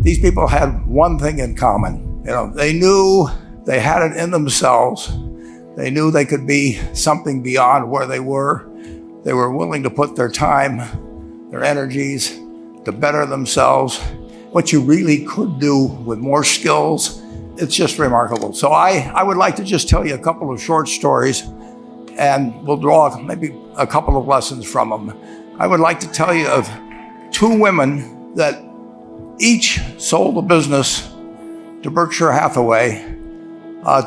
these people had one thing in common. They knew they had it in themselves. They knew they could be something beyond where they were. They were willing to put their time, their energies to better themselves. What you really could do with more skills, it's just remarkable. So I would like to just tell you a couple of short stories, and we'll draw maybe a couple of lessons from them. I would like to tell you of two women that each sold a business to Berkshire Hathaway,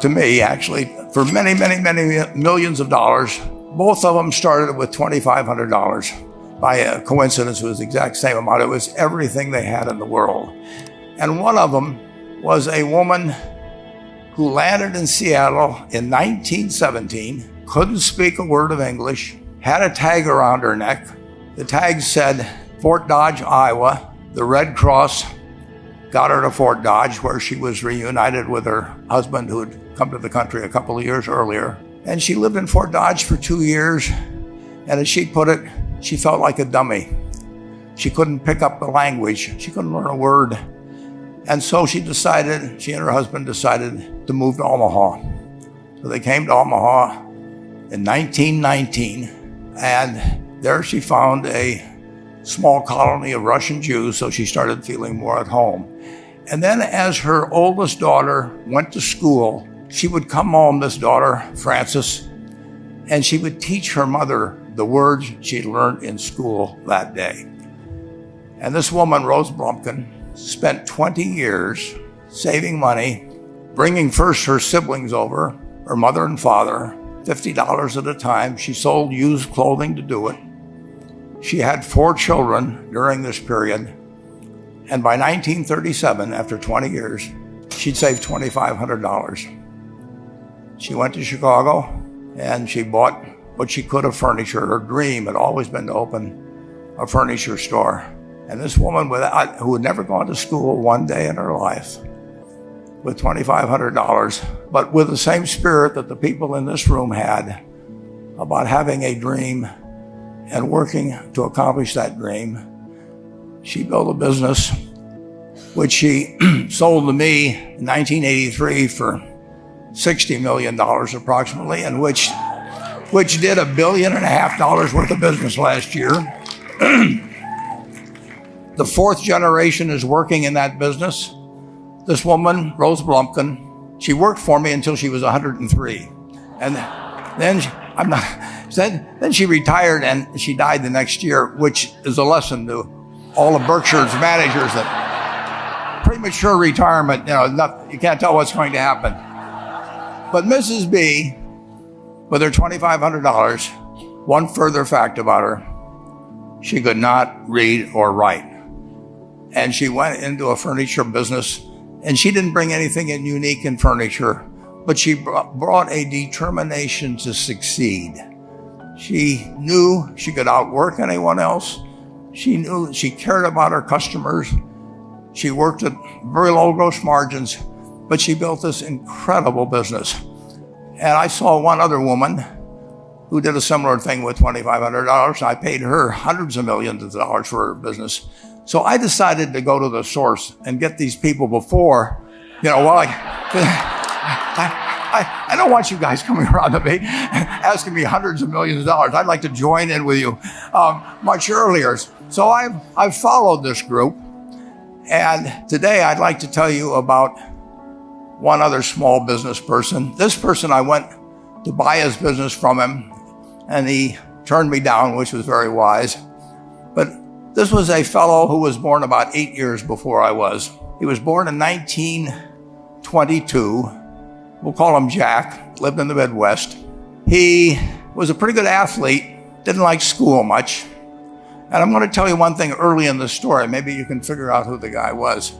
to me actually, for many, many, many millions of dollars. Both of them started with $2,500. By a coincidence, it was the exact same amount. It was everything they had in the world. And one of them was a woman who landed in Seattle in 1917, couldn't speak a word of English, had a tag around her neck. The tag said, Fort Dodge, Iowa. The Red Cross got her to Fort Dodge, where she was reunited with her husband who had come to the country a couple of years earlier. And she lived in Fort Dodge for 2 years. And as she put it, she felt like a dummy. She couldn't pick up the language. She couldn't learn a word. And so she and her husband decided to move to Omaha. So they came to Omaha in 1919. And there she found a small colony of Russian Jews, so she started feeling more at home. And then as her oldest daughter went to school, she would come home, this daughter, Frances, and she would teach her mother the words she'd learned in school that day. And this woman, Rose Blumpkin, spent 20 years saving money, bringing first her siblings over, her mother and father, $50 at a time. She sold used clothing to do it. She had 4 children during this period. And by 1937, after 20 years, she'd saved $2,500. She went to Chicago and she bought what she could of furniture. Her dream had always been to open a furniture store. And this woman who had never gone to school one day in her life, with $2,500, but with the same spirit that the people in this room had about having a dream and working to accomplish that dream, she built a business which she sold to me in 1983 for $60 million approximately, and which did $1.5 billion worth of business last year. The 4th generation is working in that business. This woman, Rose Blumpkin, she worked for me until she was 103. And then she retired and she died the next year, which is a lesson to all of Berkshire's managers that premature retirement, you can't tell what's going to happen. But Mrs. B, with her $2,500, one further fact about her, she could not read or write. And she went into a furniture business, and she didn't bring anything unique in furniture, but she brought a determination to succeed. She knew she could outwork anyone else. She knew she cared about her customers. She worked at very low gross margins, but she built this incredible business. And I saw one other woman who did a similar thing with $2,500. I paid her hundreds of millions of dollars for her business. So I decided to go to the source and get these people before, I don't want you guys coming around to me asking me hundreds of millions of dollars. I'd like to join in with you much earlier. So I've followed this group. And today I'd like to tell you about one other small business person. This person, I went to buy his business from him, and he turned me down, which was very wise. But this was a fellow who was born about 8 years before I was. He was born in 1922. We'll call him Jack, lived in the Midwest. He was a pretty good athlete, didn't like school much. And I'm going to tell you one thing early in the story. Maybe you can figure out who the guy was.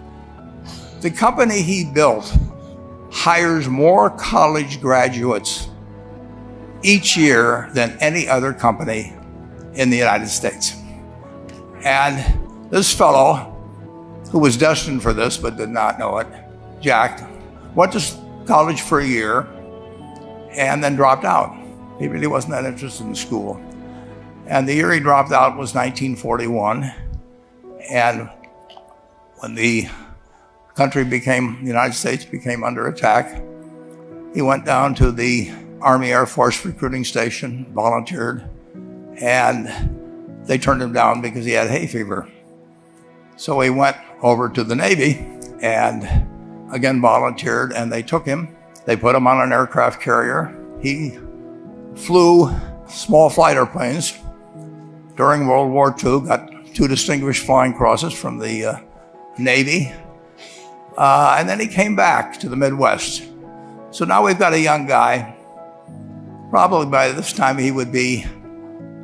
The company he built hires more college graduates each year than any other company in the United States. And this fellow, who was destined for this but did not know it, Jack, went to college for a year and then dropped out. He really wasn't that interested in school. And the year he dropped out was 1941. And when the the United States became under attack, he went down to the Army Air Force recruiting station, volunteered, and they turned him down because he had hay fever. So he went over to the Navy and again volunteered, and they took him. They put him on an aircraft carrier. He flew small fighter planes during World War II, got 2 distinguished flying crosses from the Navy, and then he came back to the Midwest. So now we've got a young guy. Probably by this time he would be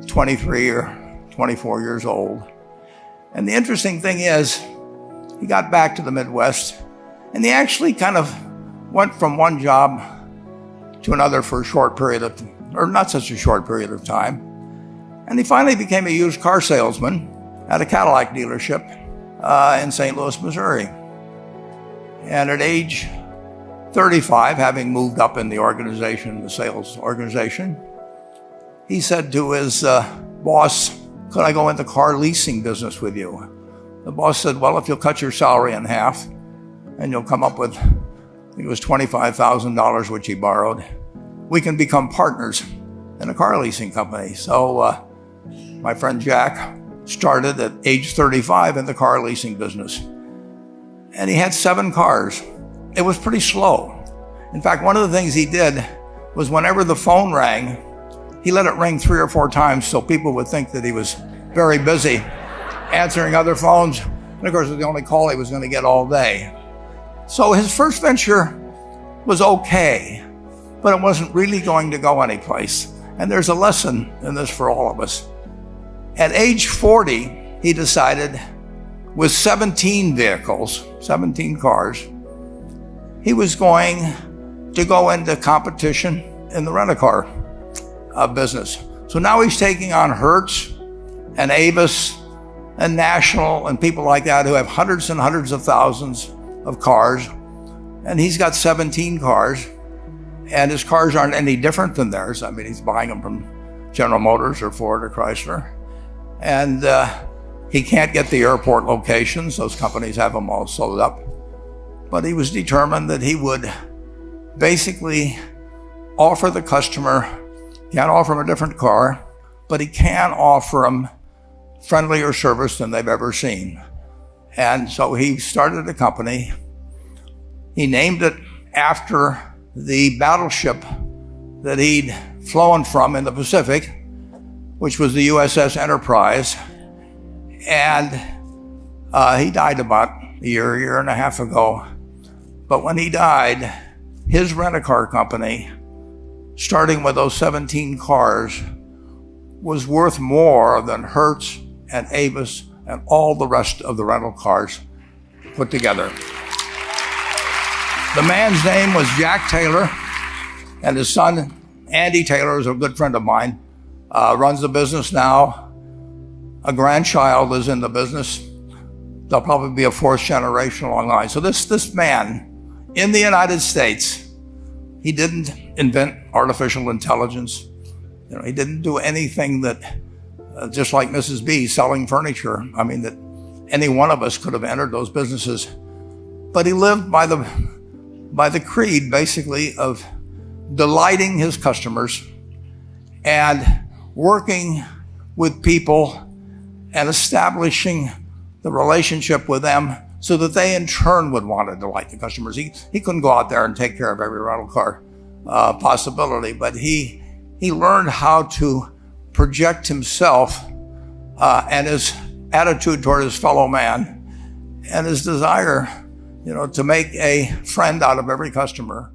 23 or 24 years old. And the interesting thing is, he got back to the Midwest, and he actually kind of went from one job to another for a short period of, or not such a short period of time. And he finally became a used car salesman at a Cadillac dealership in St. Louis, Missouri. And at age 35, having moved up in the organization, the sales organization, he said to his boss, "Could I go into car leasing business with you?" The boss said, "Well, if you'll cut your salary in half and you'll come up with," I think it was $25,000, which he borrowed, "we can become partners in a car leasing company." So my friend Jack started at age 35 in the car leasing business. And he had 7 cars. It was pretty slow. In fact, one of the things he did was whenever the phone rang, he let it ring 3 or 4 times so people would think that he was very busy answering other phones. And of course, it was the only call he was going to get all day. So his first venture was okay, but it wasn't really going to go anyplace. And there's a lesson in this for all of us. At age 40, he decided, with 17 vehicles, 17 cars, he was going to go into competition in the rent-a-car business. So now he's taking on Hertz and Avis and National and people like that who have hundreds and hundreds of thousands of cars. And he's got 17 cars, and his cars aren't any different than theirs. I mean, he's buying them from General Motors or Ford or Chrysler. And he can't get the airport locations. Those companies have them all sold up. But he was determined that he would basically offer the customer, can't offer him a different car, but he can offer them friendlier service than they've ever seen. And so he started a company. He named it after the battleship that he'd flown from in the Pacific, which was the USS Enterprise. And he died about a year and a half ago. But when he died, his rent-a-car company, starting with those 17 cars, was worth more than Hertz and Avis and all the rest of the rental cars put together. The man's name was Jack Taylor, and his son, Andy Taylor, is a good friend of mine, runs the business now. A grandchild is in the business. There'll probably be a 4th generation along the line. So this man, in the United States, he didn't invent artificial intelligence. You know, he didn't do anything that, just like Mrs. B selling furniture, I mean, that any one of us could have entered those businesses. But he lived by the creed, basically, of delighting his customers and working with people and establishing the relationship with them so that they in turn would want to delight the customers. He couldn't go out there and take care of every rental car possibility, but he learned how to project himself and his attitude toward his fellow man and his desire, to make a friend out of every customer.